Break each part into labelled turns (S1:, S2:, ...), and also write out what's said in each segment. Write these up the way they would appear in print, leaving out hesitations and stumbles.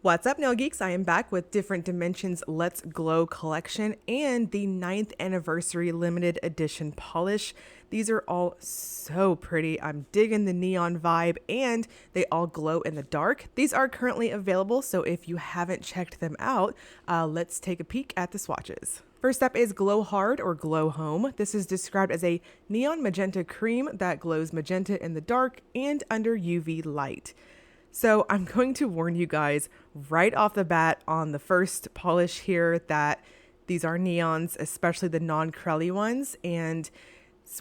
S1: What's up, Nail Geeks? I am back with Different Dimensions Let's Glow collection and the 9th anniversary limited edition polish. These are all so pretty. I'm digging the neon vibe and they all glow in the dark. These are currently available, so if you haven't checked them out, let's take a peek at the swatches. First up is Glow Hard or Glow Home. This is described as a neon magenta cream that glows magenta in the dark and under UV light. So I'm going to warn you guys right off the bat on the first polish here that these are neons, especially the non-crelly ones, and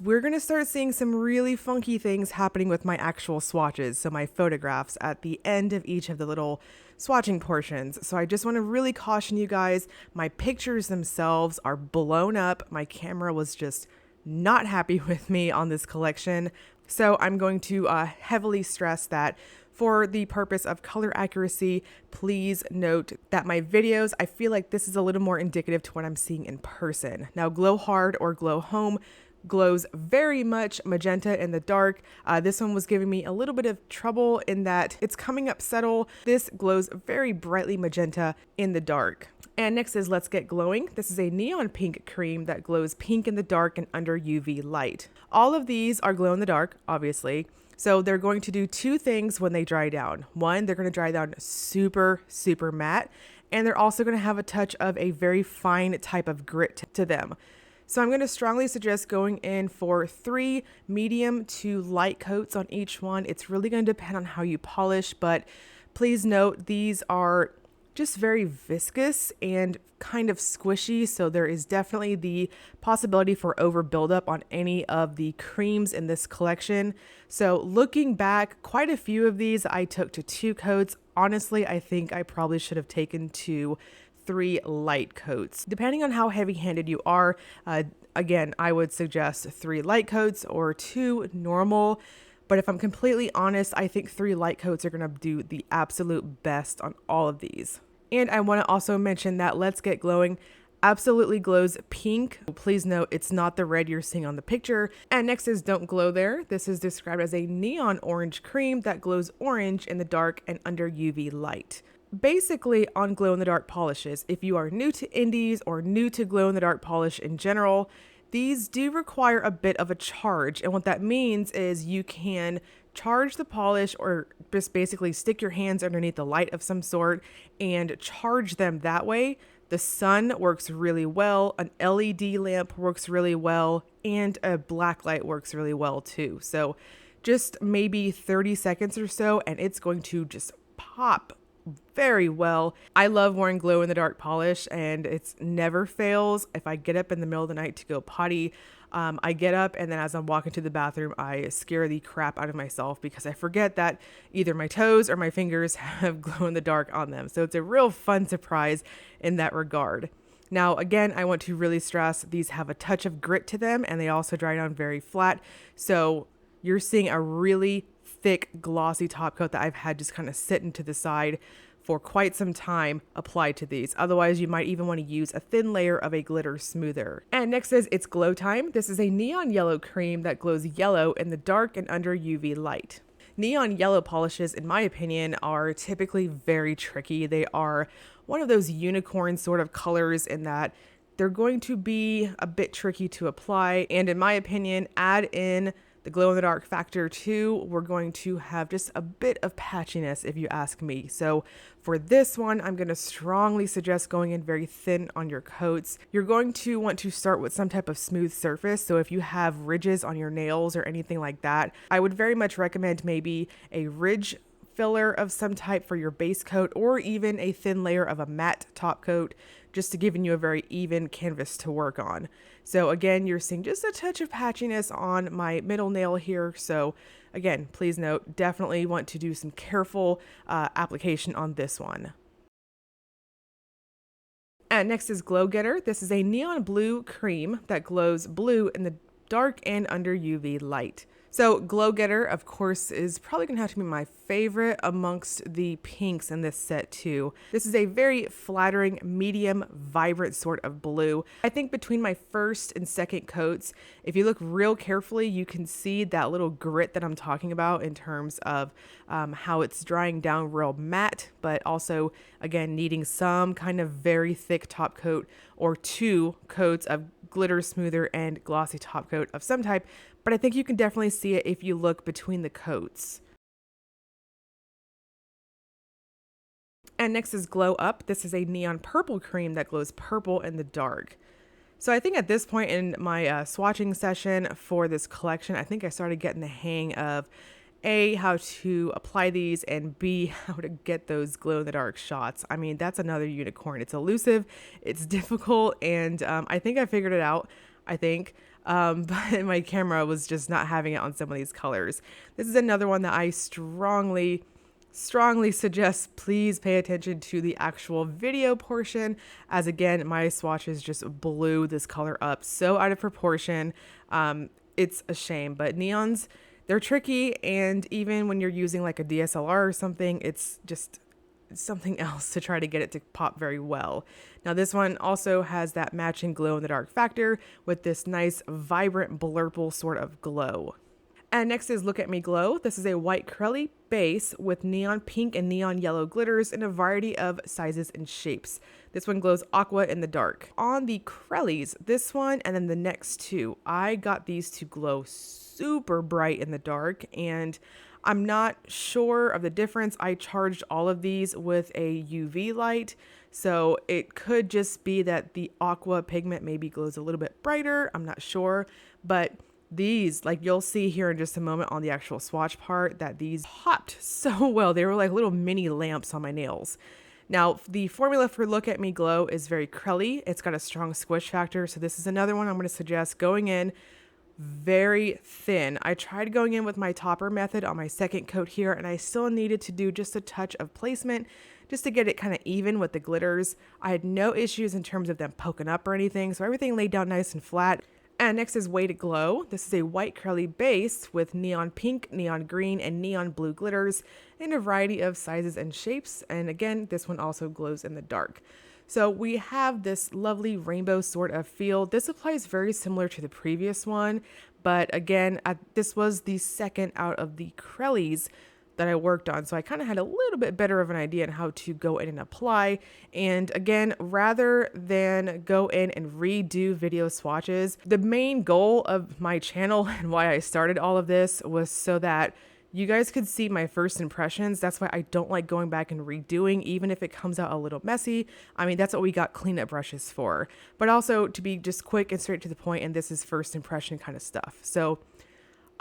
S1: we're going to start seeing some really funky things happening with my actual swatches, so my photographs at the end of each of the little swatching portions. So I just want to really caution you guys, my pictures themselves are blown up. My camera was just not happy with me on this collection. So I'm going to heavily stress that for the purpose of color accuracy, please note that my videos, I feel like this is a little more indicative to what I'm seeing in person. Now, Glow Hard or Glow Home glows very much magenta in the dark. This one was giving me a little bit of trouble in that it's coming up subtle. This glows very brightly magenta in the dark. And next is Let's Get Glowing. This is a neon pink cream that glows pink in the dark and under UV light. All of these are glow in the dark, obviously. So they're going to do two things when they dry down. One, they're going to dry down super, super matte. And they're also going to have a touch of a very fine type of grit to them. So I'm going to strongly suggest going in for 3 medium to light coats on each one. It's really going to depend on how you polish, but please note these are just very viscous and kind of squishy, so there is definitely the possibility for over buildup on any of the creams in this collection. So looking back, quite a few of these I took to 2 coats. Honestly, I think I probably should have taken to 3 light coats. Depending on how heavy-handed you are, again, I would suggest 3 light coats or 2 normal. But if I'm completely honest, I think 3 light coats are going to do the absolute best on all of these. And I want to also mention that Let's Get Glowing absolutely glows pink. Please note it's not the red you're seeing on the picture. And next is Don't Glow There. This is described as a neon orange cream that glows orange in the dark and under UV light. Basically, on glow in the dark polishes, if you are new to indies or new to glow in the dark polish in general, these do require a bit of a charge. And what that means is you can charge the polish or just basically stick your hands underneath the light of some sort and charge them that way. The sun works really well, an LED lamp works really well, and a black light works really well too. So just maybe 30 seconds or so and it's going to just pop very well. I love wearing glow in the dark polish and it's never fails. If I get up in the middle of the night to go potty, I get up and then as I'm walking to the bathroom, I scare the crap out of myself because I forget that either my toes or my fingers have glow in the dark on them. So it's a real fun surprise in that regard. Now, again, I want to really stress these have a touch of grit to them and they also dry down very flat. So you're seeing a really thick glossy top coat that I've had just kind of sitting to the side for quite some time applied to these. Otherwise, you might even want to use a thin layer of a glitter smoother. And next is It's Glow Time. This is a neon yellow cream that glows yellow in the dark and under UV light. Neon yellow polishes, in my opinion, are typically very tricky. They are one of those unicorn sort of colors in that they're going to be a bit tricky to apply. And in my opinion, add in the glow in the dark factor too, we're going to have just a bit of patchiness if you ask me. So for this one, I'm going to strongly suggest going in very thin on your coats. You're going to want to start with some type of smooth surface. So if you have ridges on your nails or anything like that, I would very much recommend maybe a ridge filler of some type for your base coat or even a thin layer of a matte top coat just to giving you a very even canvas to work on. So again, you're seeing just a touch of patchiness on my middle nail here. So again, please note, definitely want to do some careful application on this one. And next is Glow Getter. This is a neon blue cream that glows blue in the dark and under UV light. So Glow Getter, of course, is probably going to have to be my favorite amongst the pinks in this set too. This is a very flattering, medium, vibrant sort of blue. I think between my first and second coats, if you look real carefully, you can see that little grit that I'm talking about in terms of how it's drying down real matte, but also, again, needing some kind of very thick top coat or two coats of glitter smoother and glossy top coat of some type, but I think you can definitely see it if you look between the coats. And next is Glow Up. This is a neon purple cream that glows purple in the dark. So I think at this point in my swatching session for this collection, I think I started getting the hang of A, how to apply these, and B, how to get those glow in the dark shots. I mean, that's another unicorn. It's elusive, it's difficult, and I think I figured it out, I think. But my camera was just not having it on some of these colors. This is another one that I strongly suggest please pay attention to the actual video portion, as again, my swatches just blew this color up so out of proportion. It's a shame, but neons, they're tricky, and even when you're using like a DSLR or something, it's just something else to try to get it to pop very well. Now this one also has that matching glow in the dark factor with this nice vibrant blurple sort of glow. And next is Look at Me Glow. This is a white curly base with neon pink and neon yellow glitters in a variety of sizes and shapes. This one glows aqua in the dark. On the Crellies, this one and then the next two, I got these to glow super bright in the dark, and I'm not sure of the difference. I charged all of these with a UV light, so it could just be that the aqua pigment maybe glows a little bit brighter. I'm not sure, but these, like you'll see here in just a moment on the actual swatch part, that these popped so well. They were like little mini lamps on my nails. Now, the formula for Look at Me Glow is very crelly. It's got a strong squish factor, so this is another one I'm going to suggest going in very thin. I tried going in with my topper method on my second coat here, and I still needed to do just a touch of placement just to get it kind of even with the glitters. I had no issues in terms of them poking up or anything, so everything laid down nice and flat. And next is Way to Glow. This is a white curly base with neon pink, neon green, and neon blue glitters in a variety of sizes and shapes. And again, this one also glows in the dark. So we have this lovely rainbow sort of feel. This applies very similar to the previous one, but again, this was the second out of the Crellies that I worked on, so I kind of had a little bit better of an idea on how to go in and apply. And again, rather than go in and redo video swatches, the main goal of my channel and why I started all of this was so that you guys could see my first impressions. That's why I don't like going back and redoing, even if it comes out a little messy. I mean, that's what we got cleanup brushes for, but also to be just quick and straight to the point, and this is first impression kind of stuff. So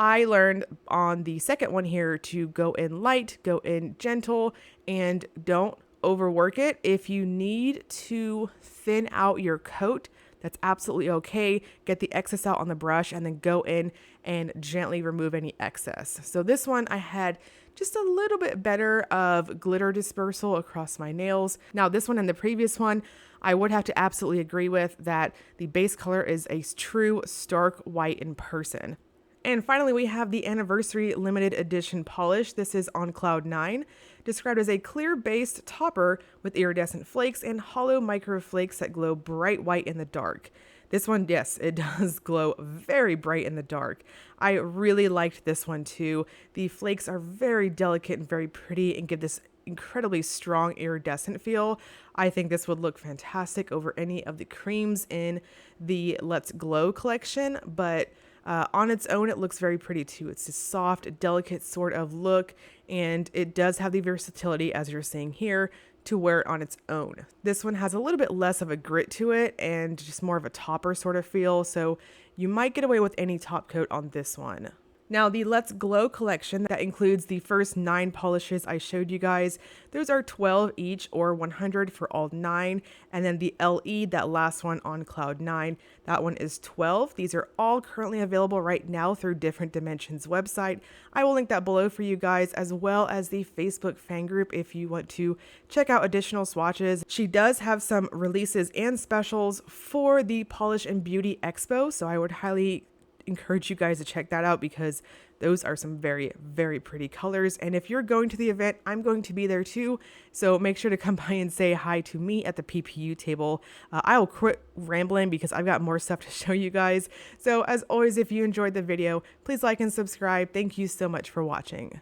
S1: I learned on the second one here to go in light, go in gentle, and don't overwork it. If you need to thin out your coat, that's absolutely okay. Get the excess out on the brush and then go in and gently remove any excess. So this one I had just a little bit better of glitter dispersal across my nails. Now this one and the previous one, I would have to absolutely agree with that the base color is a true stark white in person. And finally, we have the Anniversary Limited Edition Polish. This is on Cloud 9, described as a clear-based topper with iridescent flakes and hollow micro flakes that glow bright white in the dark. This one, yes, it does glow very bright in the dark. I really liked this one too. The flakes are very delicate and very pretty and give this incredibly strong iridescent feel. I think this would look fantastic over any of the creams in the Let's Glow collection, but on its own, it looks very pretty too. It's a soft, delicate sort of look, and it does have the versatility, as you're seeing here, to wear it on its own. This one has a little bit less of a grit to it and just more of a topper sort of feel, so you might get away with any top coat on this one. Now, the Let's Glow collection, that includes the first 9 polishes I showed you guys. Those are 12 each, or 100 for all 9. And then the LE, that last one on Cloud 9, that one is 12. These are all currently available right now through Different Dimensions website. I will link that below for you guys, as well as the Facebook fan group if you want to check out additional swatches. She does have some releases and specials for the Polish and Beauty Expo, so I would highly encourage you guys to check that out because those are some very, very pretty colors. And if you're going to the event, I'm going to be there too. So make sure to come by and say hi to me at the PPU table. I will quit rambling because I've got more stuff to show you guys. So as always, if you enjoyed the video, please like and subscribe. Thank you so much for watching.